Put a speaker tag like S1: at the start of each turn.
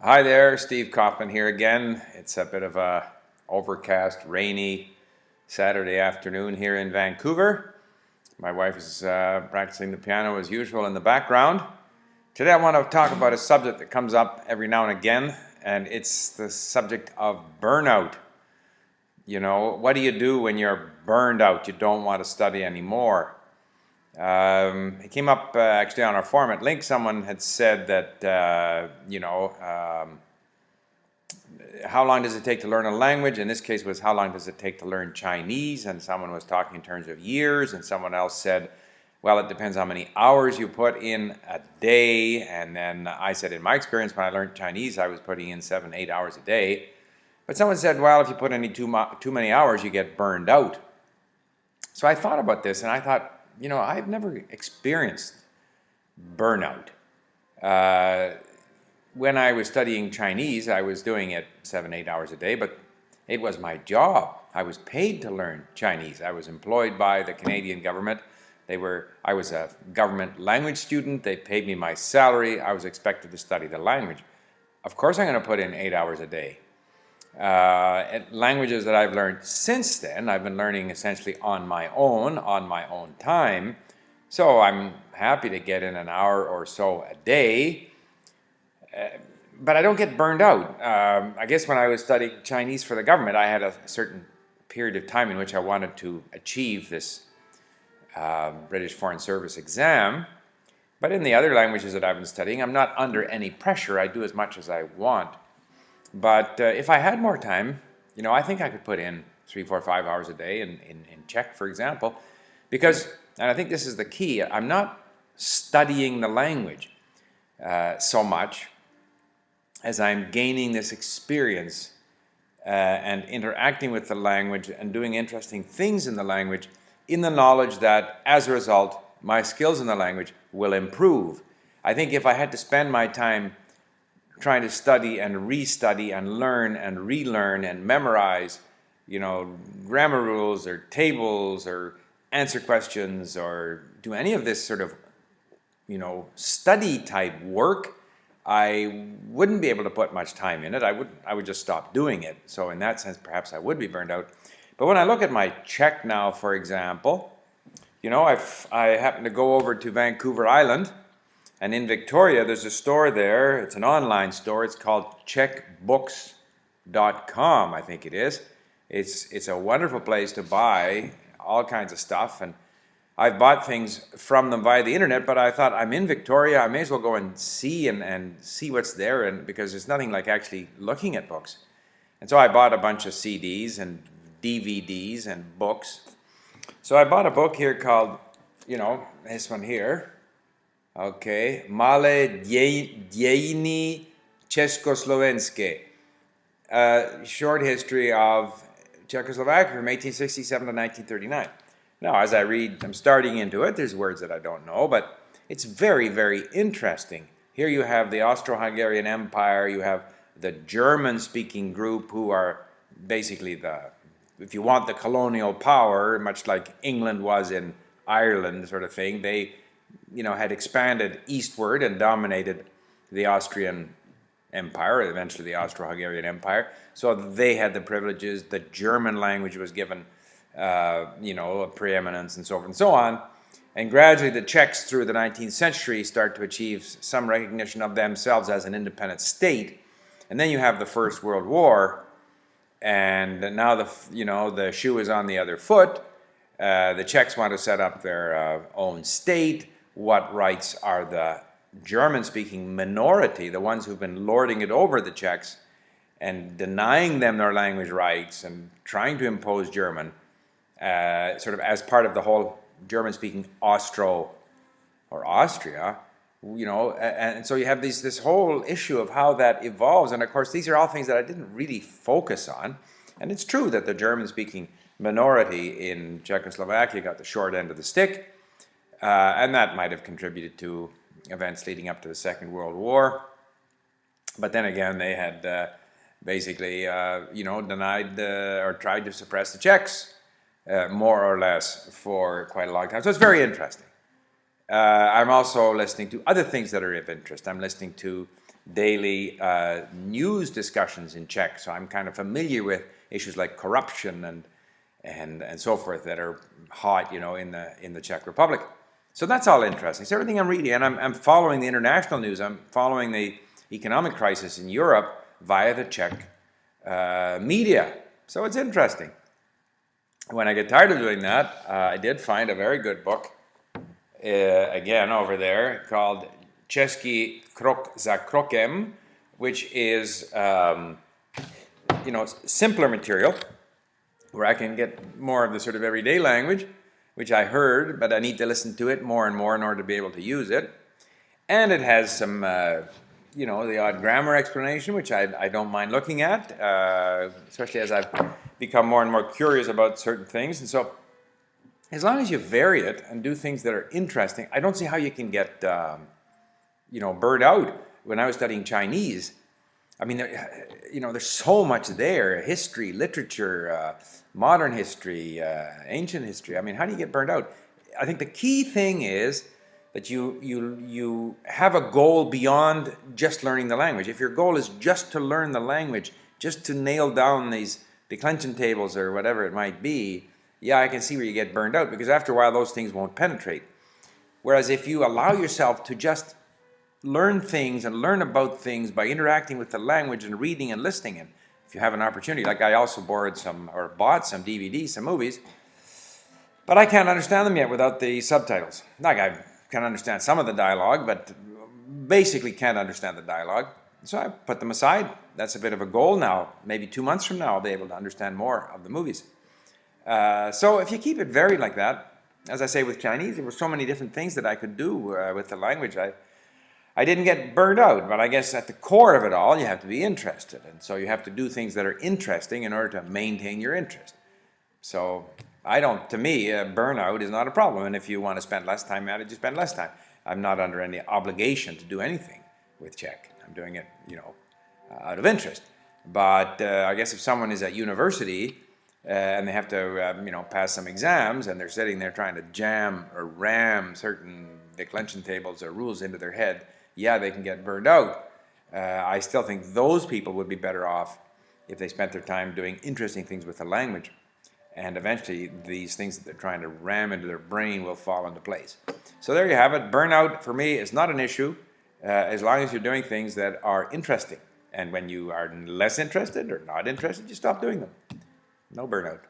S1: Hi there, Steve Kaufman here again. It's a bit of a overcast, rainy Saturday afternoon here in Vancouver. My wife is practicing the piano as usual in the background. Today I want to talk about a subject that comes up every now and again, and it's the subject of burnout. You know, what do you do when you're burned out? You don't want to study anymore. It came up actually on our forum at Link. Someone had said that, how long does it take to learn a language? In this case was how long does it take to learn Chinese? And someone was talking in terms of years, and someone else said, well, it depends how many hours you put in a day. And then I said, in my experience, when I learned Chinese, I was putting in 7-8 hours a day. But someone said, well, if you put in too many hours, you get burned out. So I thought about this, and I thought, I've never experienced burnout. When I was studying Chinese, I was doing it 7-8 hours a day, but it was my job. I was paid to learn Chinese. I was employed by the Canadian government. I was a government language student. They paid me my salary. I was expected to study the language. Of course, I'm going to put in 8 hours a day. Languages that I've learned since then, I've been learning essentially on my own time. So I'm happy to get in an hour or so a day, but I don't get burned out. I guess when I was studying Chinese for the government, I had a certain period of time in which I wanted to achieve this British Foreign Service exam. But in the other languages that I've been studying, I'm not under any pressure. I do as much as I want. But if I had more time, I think I could put in 3, 4, 5 hours a day in Czech, for example, because, and I think this is the key, I'm not studying the language so much as I'm gaining this experience and interacting with the language and doing interesting things in the language in the knowledge that, as a result, my skills in the language will improve. I think if I had to spend my time trying to study and restudy and learn and relearn and memorize, grammar rules or tables or answer questions or do any of this sort of, study type work, I wouldn't be able to put much time in it. I would just stop doing it. So in that sense, perhaps I would be burned out. But when I look at my Czech now, for example, I happen to go over to Vancouver Island. And in Victoria, there's a store there. It's an online store. It's called czechbooks.com, I think it is. It's a wonderful place to buy all kinds of stuff. And I've bought things from them via the internet, but I thought, I'm in Victoria. I may as well go and see and see what's there, and because there's nothing like actually looking at books. And so I bought a bunch of CDs and DVDs and books. So I bought a book here called, this one here. Okay, Malé dějiny Československé, short history of Czechoslovakia from 1867 to 1939. Now, as I'm starting into it, there's words that I don't know, but it's very, very interesting. Here you have the Austro-Hungarian Empire, you have the German-speaking group who are basically if you want, the colonial power, much like England was in Ireland sort of thing. They had expanded eastward and dominated the Austrian Empire, eventually the Austro-Hungarian Empire. So they had the privileges. The German language was given, a preeminence and so forth and so on. And gradually the Czechs through the 19th century start to achieve some recognition of themselves as an independent state. And then you have the First World War, and now the shoe is on the other foot. The Czechs want to set up their own state. What rights are the German-speaking minority, the ones who've been lording it over the Czechs and denying them their language rights and trying to impose German, sort of as part of the whole German-speaking Austria, and so you have this whole issue of how that evolves. And of course, these are all things that I didn't really focus on. And it's true that the German-speaking minority in Czechoslovakia got the short end of the stick. And that might have contributed to events leading up to the Second World War. But then again, they had basically, denied or tried to suppress the Czechs, more or less, for quite a long time. So it's very interesting. I'm also listening to other things that are of interest. I'm listening to daily news discussions in Czech, so I'm kind of familiar with issues like corruption and so forth that are hot, in the Czech Republic. So that's all interesting. So everything I'm reading, and I'm following the international news. I'm following the economic crisis in Europe via the Czech media. So it's interesting. When I get tired of doing that, I did find a very good book, again over there, called Czech I krok za krokem, which is simpler material where I can get more of the sort of everyday language, which I heard, but I need to listen to it more and more in order to be able to use it. And it has some, the odd grammar explanation, which I don't mind looking at, especially as I've become more and more curious about certain things. And so as long as you vary it and do things that are interesting, I don't see how you can get, burned out. When I was studying Chinese, I mean, there's so much there: history, literature, modern history, ancient history. I mean, how do you get burned out? I think the key thing is that you have a goal beyond just learning the language. If your goal is just to learn the language, just to nail down these declension tables or whatever it might be, yeah, I can see where you get burned out, because after a while those things won't penetrate. Whereas if you allow yourself to just learn things and learn about things by interacting with the language and reading and listening, and if you have an opportunity, like I also bought some DVDs, some movies, but I can't understand them yet without the subtitles. Like, I can understand some of the dialogue, but basically can't understand the dialogue. So I put them aside. That's a bit of a goal now. Maybe 2 months from now I'll be able to understand more of the movies. So if you keep it varied like that, as I say with Chinese, there were so many different things that I could do with the language. I didn't get burned out, but I guess at the core of it all, you have to be interested. And so you have to do things that are interesting in order to maintain your interest. So to me, burnout is not a problem. And if you want to spend less time at it, you spend less time. I'm not under any obligation to do anything with Czech. I'm doing it, out of interest. But I guess if someone is at university and they have to, pass some exams, and they're sitting there trying to jam or ram certain declension tables or rules into their head, yeah, they can get burned out. I still think those people would be better off if they spent their time doing interesting things with the language. And eventually these things that they're trying to ram into their brain will fall into place. So there you have it. Burnout for me is not an issue as long as you're doing things that are interesting. And when you are less interested or not interested, you stop doing them. No burnout.